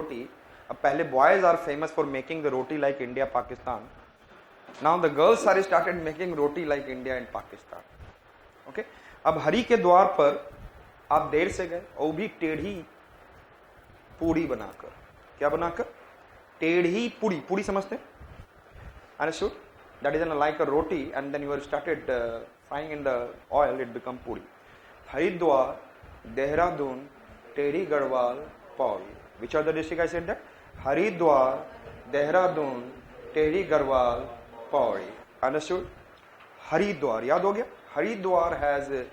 roti. अब पहले boys are famous for making the roti like India, Pakistan. Now the girls are started making roti like India and Pakistan. Okay? अब हरि के द्वार पर आप देर से गए और भी टेढ़ी पूड़ी बनाकर, क्या बनाकर? टेढ़ी पूड़ी. पूड़ी समझते? Understood? That is like a roti, and then you are started frying in the oil, it become puri. Haridwar, Dehradun, Tehri Garhwal, Pauri. Which are the district I said that? Haridwar, Dehradun, Tehri Garhwal, Pauri. Understood? Haridwar, याद हो गया? Haridwar has a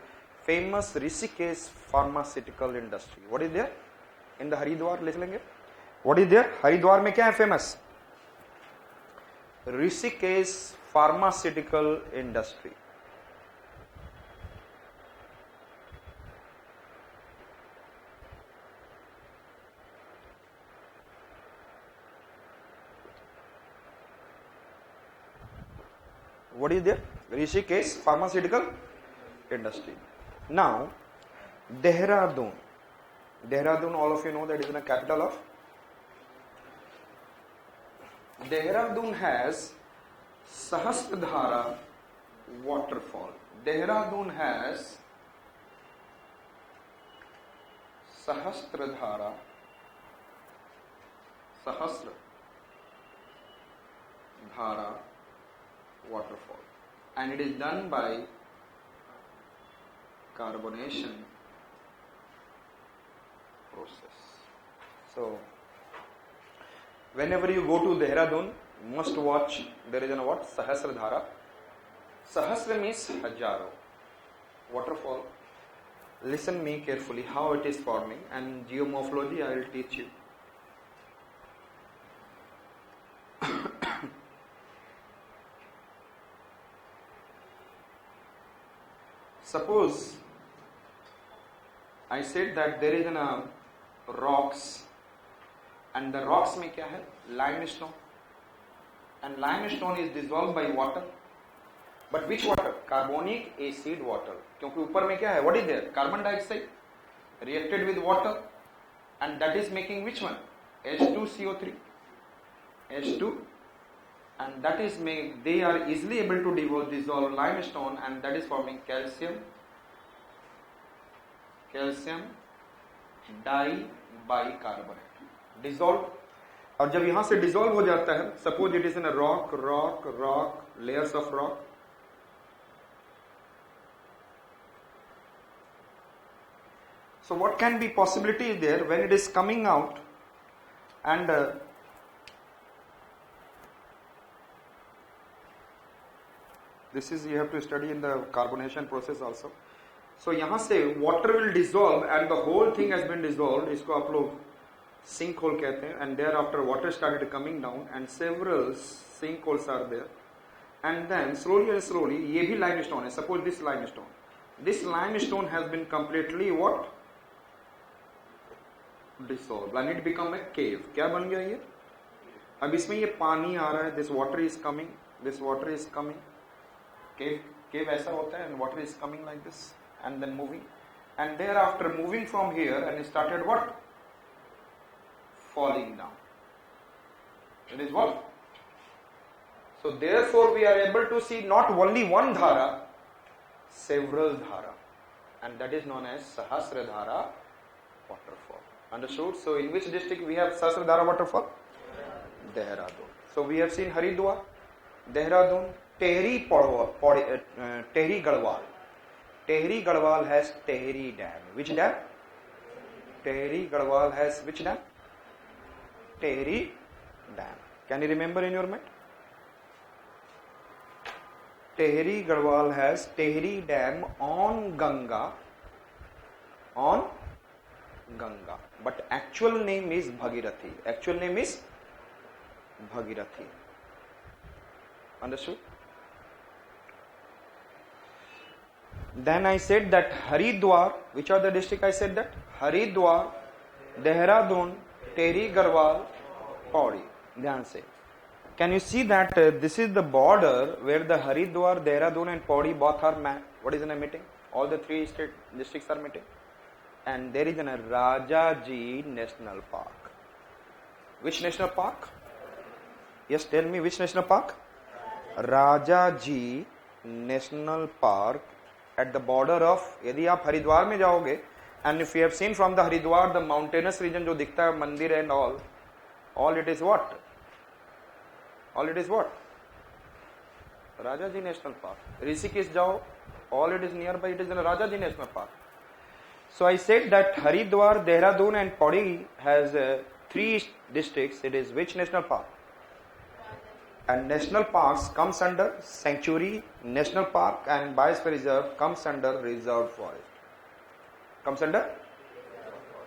famous Rishikesh pharmaceutical industry. What is there in the Haridwar? लिख लेंगे. What is there? Haridwar में क्या है famous? Rishikesh pharmaceutical industry. What is there? Rishikesh pharmaceutical industry. Now, Dehradun. Dehradun, all of you know that is the capital of. Dehradun has Sahasradhara waterfall. Dehradun has Sahasradhara waterfall, and it is done by carbonation process. So whenever you go to Dehradun, you must watch. There is a what? Sahasradhara. Sahasra means Hajaro waterfall. Listen me carefully how it is forming, and geomorphology I will teach you. Suppose I said that there is a rocks, and the rocks में क्या है? Limestone, and limestone is dissolved by water. But which water? Carbonic acid water. क्योंकि ऊपर में क्या है? What is there? Carbon dioxide reacted with water, and that is making which one? H2CO3. H2, and that is make, they are easily able to dissolve limestone, and that is forming calcium dibicarbonate. Dissolve. और जब यहाँ से dissolve हो जाता है, suppose it is in a rock, layers of rock. So what can be possibility there when it is coming out, and this is you have to study in the carbonation process also. So यहाँ से water will dissolve, and the whole thing has been dissolved. इसको आप लोग sinkhole कहते हैं, and thereafter water started coming down, and several sinkholes are there, and then slowly ये भी limestone है. Suppose this limestone has been completely what? Dissolved, and it become a cave. क्या बन गया ये? अब इसमें ये पानी आ रहा है. This water is coming. Cave ऐसा होता है, and water is coming like this, and then moving, and thereafter moving from here, and it started what? Falling down. It is what? So therefore we are able to see not only one dhara, several dhara, and that is known as Sahasradhara waterfall. Understood? So in which district we have Sahasradhara waterfall? Dehradun. So we have seen Haridwar, Dehradun, Tehri Garhwal. Tehri Garhwal has Tehri Dam. Which dam? Tehri Garhwal has which dam? Tehri Dam. Can you remember in your mind? Tehri Garhwal has Tehri Dam on Ganga. But actual name is Bhagirathi. Understood? Then I said that Haridwar, which are the district I said that? Haridwar, Dehradun, Tehri Garhwal, Pauri. Dhyan se. Can you see that this is the border where the Haridwar, Dehradun and Pauri both are what is meeting? All the three districts are meeting. And there is a Rajaji National Park. Which national park? Yes, tell me which national park? Rajaji National Park at the border of, यदि आप हरिद्वार में जाओगे, and if you have seen from the Haridwar the mountainous region जो दिखता है मंदिर and all it is what? All it is what? Rajaji National Park. Rishikesh जाओ, all it is nearby, it is in Rajaji National Park. So I said that Haridwar, Dehradun and Pauri has 3 districts. It is which national park? And national parks comes under sanctuary, national park and biosphere reserve comes under reserved forest. Comes under?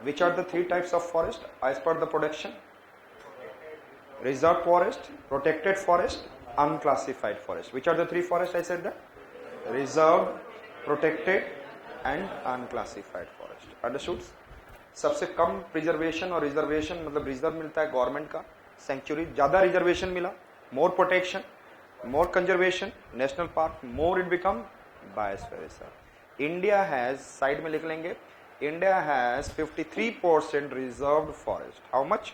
Which are the 3 types of forest as per the protection? Reserved forest, protected forest, unclassified forest. Which are the 3 forests I said that? Reserved, protected and unclassified forest. Understood? सबसे कम preservation और reservation मतलब reserve मिलता है government का, sanctuary ज्यादा reservation मिला, more protection, more conservation, national park, more it become biosphere reserve. India has, side में लिख लेंगे, India has 53% reserved forest. How much?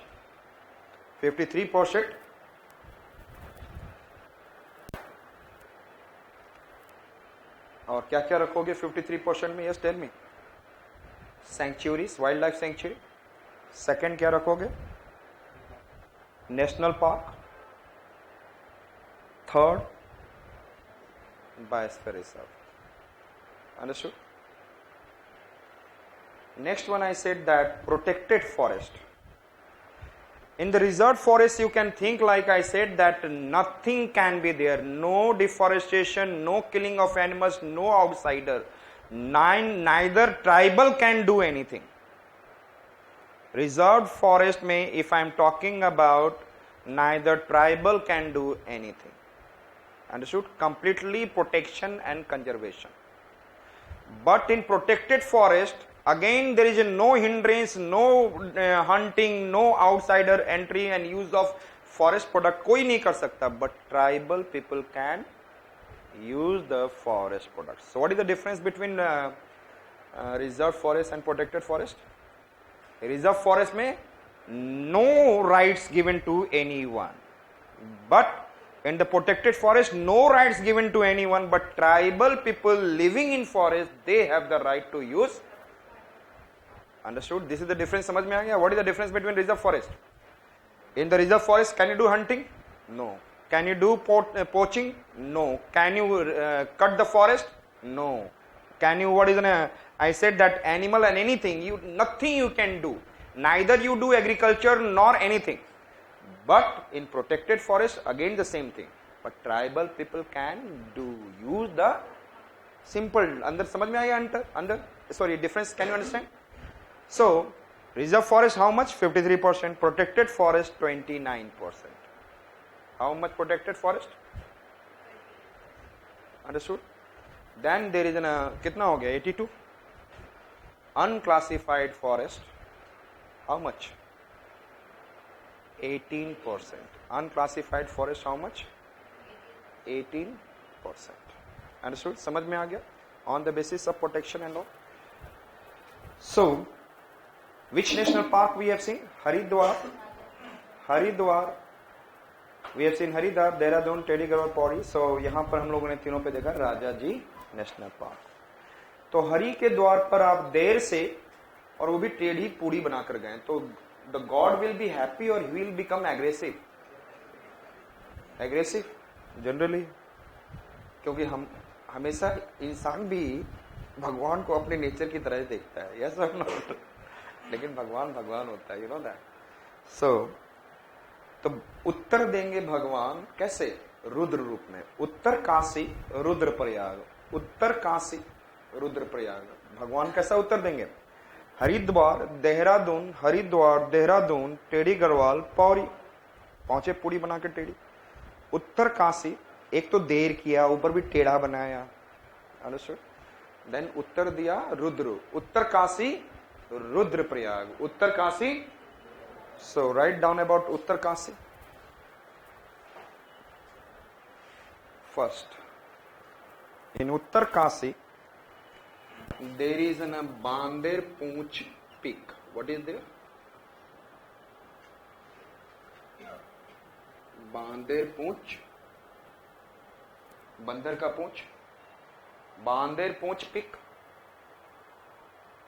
53%. और क्या क्या रखोगे 53% में? Yes tell me. Sanctuaries, wildlife sanctuary. Second क्या रखोगे? National park. Third biosphere reserve. Understood? Next one I said that protected forest. In the reserved forest, you can think like I said that nothing can be there. No deforestation, no killing of animals, no outsider. Neither tribal can do anything. Reserved forest में, if I am talking about, neither tribal can do anything. Understood? Completely protection and conservation. But in protected forest, again there is no hindrance, no hunting, no outsider entry and use of forest product. कोई नहीं कर सकता, but tribal people can use the forest products. So what is the difference between reserved forest and protected forest? Reserved forest में no rights given to anyone, but in the protected forest no rights given to anyone, but tribal people living in forest, they have the right to use. Understood? This is the difference. समझ में आ गया? What is the difference between reserve forest? In the reserve forest, can you do hunting? No. Can you do poaching? No. Can you cut the forest? No. Can you, what is an, I said that animal and anything, nothing you can do. Neither you do agriculture nor anything. But in protected forest, again the same thing. But tribal people can do, use the simple, अंदर समझ में आया? अंदर, sorry, difference, can you understand? So, reserve forest how much? 53%. Protected forest 29%. How much protected forest? Understood? Then there is an कितना हो गया? 82. Unclassified forest. How much? 18%. Unclassified forest how much? 18%. Understood? समझ में आ गया? On the basis of protection and all. So, which national park we have seen? Haridwar. Haridwar. We have seen Haridwar, Dehradun, Teddy Garhwal, Pauri. So यहाँ पर हम लोगों ने तीनों पे देखा राजाजी नेशनल पार्क. तो हरि के द्वार पर आप देर से, और वो भी टेढ़ी पूड़ी बनाकर गए, तो the God will be happy or he will become aggressive? Aggressive generally, क्योंकि हम हमेशा इंसान भी भगवान को अपने नेचर की तरह देखता है. Yes or not? लेकिन भगवान भगवान होता है, यू नो दैट. सो तो उत्तर देंगे भगवान कैसे? रुद्र रूप में. उत्तर काशी रुद्र प्रयाग. उत्तर काशी रुद्र प्रयाग. भगवान कैसा उत्तर देंगे? हरिद्वार देहरादून, हरिद्वार देहरादून, टेढ़ी गढ़वाल, पौरी. पहुंचे पूरी बना के टेढ़ी. उत्तर काशी, एक तो देर किया, ऊपर भी टेढ़ा बनाया. अंडरस्टूड? देन उत्तर दिया रुद्र. उत्तर काशी रुद्र प्रयाग. उत्तर Kashi. So write down about Uttar Kasi. First, in Uttar Kasi, there is a Bander Poonch peak. What is there? बांदेर पूंछ, बंदर का पूंछ, बांदेर पूंछ pick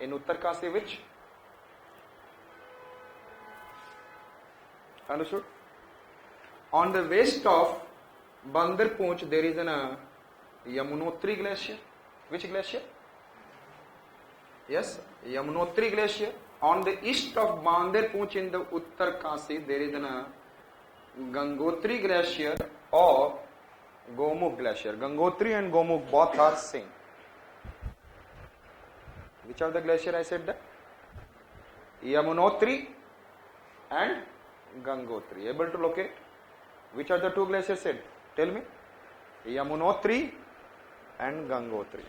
in Uttarkasi, which understood? On the west of Bandar Poonch there is an Yamunotri glacier. Which glacier? Yes, Yamunotri glacier. On the east of Bandar Poonch in the Uttarkasi there is an Gangotri glacier or Gomukh glacier. Gangotri and Gomukh both are same. Which are the glacier I said that? Yamunotri and Gangotri. Able to locate? Which are the two glaciers said? Tell me. Yamunotri and Gangotri.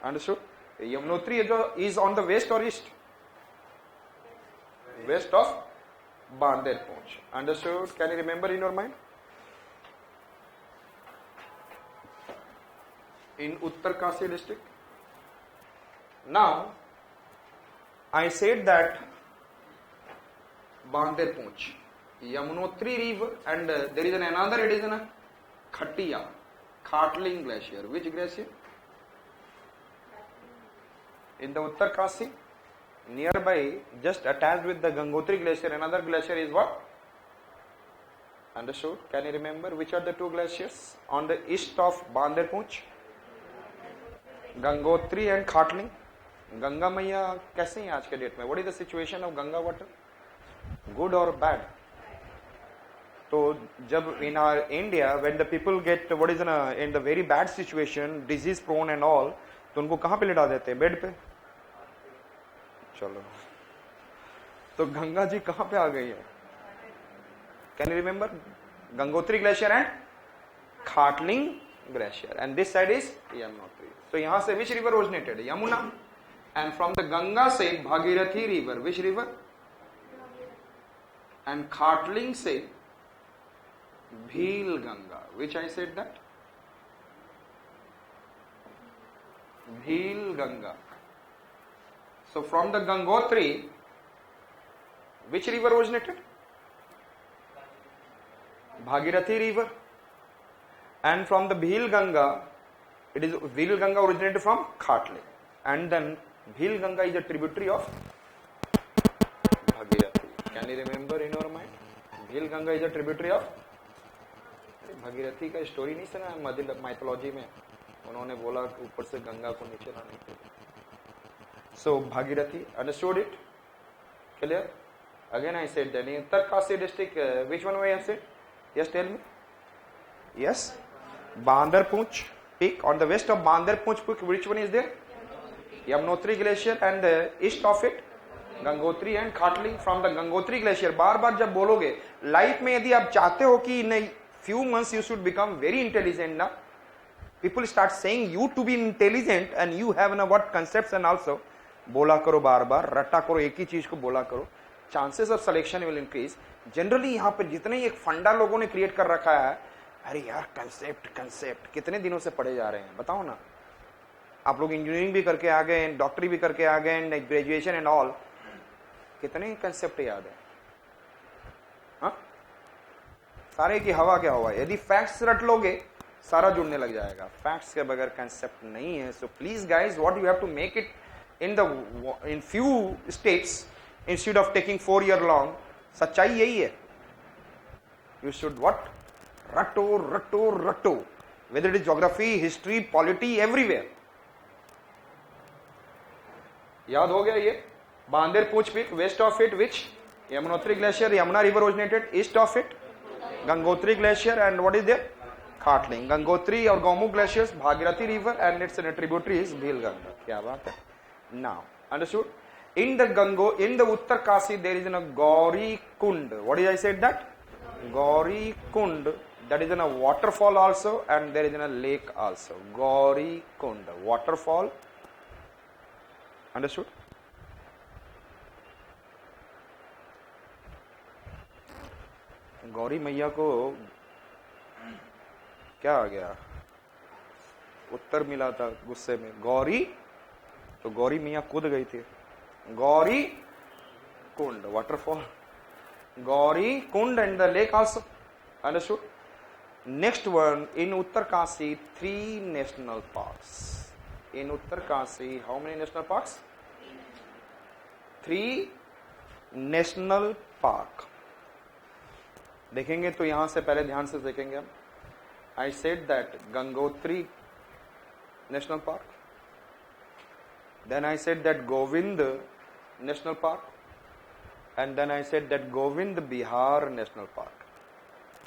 Understood? Yamunotri is on the west or east? West of Bandar Poonch. Understood? Can you remember in your mind? In Uttarkasi district. Now, I said that Bandar Poonch, Yamunotri river, and there is another, it is a Khatiya, Khatling glacier. Which glacier? In the Uttarkasi, nearby, just attached with the Gangotri glacier, another glacier is what? Understood? Can you remember which are the two glaciers on the east of Bandar Poonch? Gangotri and Khatling. Ganga मैया कैसे हैं आज के date में? What is the situation of Ganga water? Good और bad? तो जब in our India when the people get what is in the very bad situation, disease prone and all, तो उनको कहां पे लिटा देते हैं? बेड पे। चलो, तो गंगा जी कहां पे आ गई है? Can you remember? Gangotri glacier and Khatling glacier, and this side is Yamunotri. So यहाँ से which river originated? Yamuna. And from the Ganga side Bhagirathi river. Which river? And Khatling से Bhil Ganga. Which I said that? Bhil Ganga. So from the Gangotri, which river originated? Bhagirathi river. And from the Bhil Ganga, it is Bhil Ganga originated from Khatling, and then Bhil Ganga is a tributary of Bhagirathi. Can you remember in your mind? Bhil Ganga is a tributary of Bhagirathi. का story नहीं सुना मध्य mythology में? उन्होंने बोला कि ऊपर से गंगा को नीचे लाने के लिए. So Bhagirathi, understood it? Clear? Again I said that in Uttarkasi district, which one we have said? Yes, tell me. Yes, Bandar Poonch peak. On the west of Bandar Poonch peak, which one is there? Yamunotri glacier, and east of it Gangotri and Khatling. From the Gangotri glacier, बार बार जब बोलोगे life में, यदि आप चाहते हो कि in a few months you should become very intelligent, ना, people start saying you to be intelligent and you have ना what concepts and also, बोला करो बार बार, रट्टा करो, एक ही चीज को बोला करो, chances of selection will increase. Generally यहाँ पे जितने ही एक फंडा लोगों ने क्रिएट कर रखा है, अरे यार कंसेप्ट कितने दिनों से पढ़े जा रहे हैं बताओ ना. आप लोग इंजीनियरिंग भी करके आ गए, डॉक्टरी भी करके आ गए, ग्रेजुएशन एंड ऑल, कितने कंसेप्ट याद है? हाँ, सारे की हवा क्या हुआ. यदि फैक्ट्स रट लोगे सारा जुड़ने लग जाएगा. फैक्ट्स के बगैर कंसेप्ट नहीं है. So please guys, what you have to make it in few states instead of taking 4 year long. सच्चाई यही है. You should what? रटो, whether it is geography, history, polity, everywhere. याद हो गया ये? बांदेर पूंछ peak, west of it which? Yamunotri glacier, Yamuna river originated. East of it Gangotri glacier, and what is there? Khatling. Gangotri or Gomukh glaciers, Bhagirathi river, and its tributary is Bhil Ganga. क्या बात है? Now, understood? In the Uttarkasi there is a Gauri Kund. What did I said that? Gauri Kund. That is in a waterfall also, and there is in a lake also. Gauri Kund, waterfall. Understood? Gauri मैया को क्या आ गया? उत्तर मिला था गुस्से में. गौरी, तो गौरी मैया कूद गई थी. Gauri Kund, waterfall. Gauri Kund and the lake also. Understood? Next one, in Uttarkasi, 3 national parks. In Uttarkasi, how many national parks? 3 national park. देखेंगे तो यहां से पहले ध्यान से देखेंगे हम. I said that Gangotri National Park. Then I said that Govind National Park. And then I said that Govind Bihar National Park.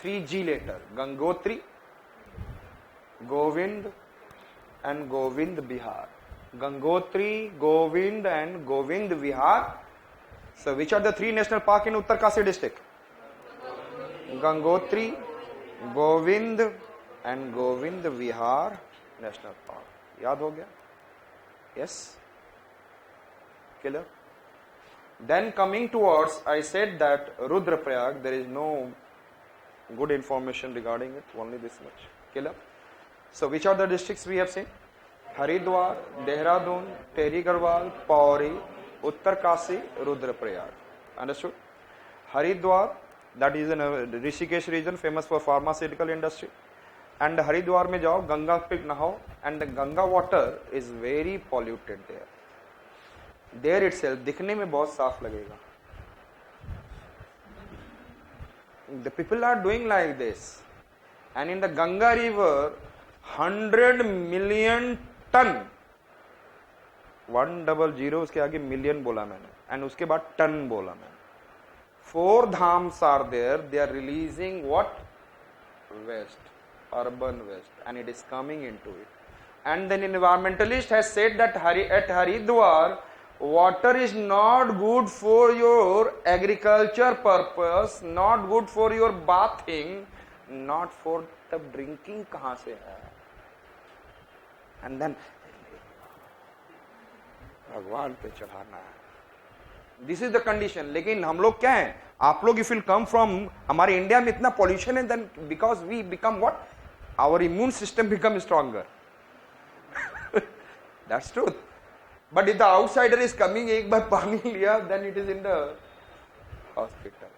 3G later. Gangotri, Govind and Govind Bihar. Gangotri, Govind and Govind Bihar. So which are the 3 national park in Uttarkasi district? Gangotri, Govind and Govind Vihar National Park. याद हो गया? Yes? Clear? Then coming towards, I said that Rudraprayag, there is no good information regarding it, only this much. Clear? So which are the districts we have seen? Haridwar, Dehradun, Tehri Garhwal, Pauri, Uttarkasi, Rudraprayag. Understood? Haridwar, that is in Rishikesh region, famous for pharmaceutical industry. And Haridwar में जाओ, गंगा पे नहाओ, and the Ganga water is very polluted there. There itself, दिखने में बहुत साफ लगेगा. The people are doing like this, and in the Ganga river, 100 million ton, 100 उसके आगे million बोला मैंने, and उसके बाद ton बोला मैंने. 4 dhams are there. They are releasing what? Waste, urban waste, and it is coming into it. And then environmentalist has said that at Haridwar, water is not good for your agriculture purpose, not good for your bathing, not for the drinking. कहाँ से है? And then भगवान पे चढ़ाना है. This is the condition. लेकिन हम लोग क्या हैं? आप लोग if will come from, हमारे इंडिया में इतना pollution है, then because we become what? Our immune system becomes stronger. That's truth. But if the outsider is coming, एक बार पानी लिया, then it is in the hospital.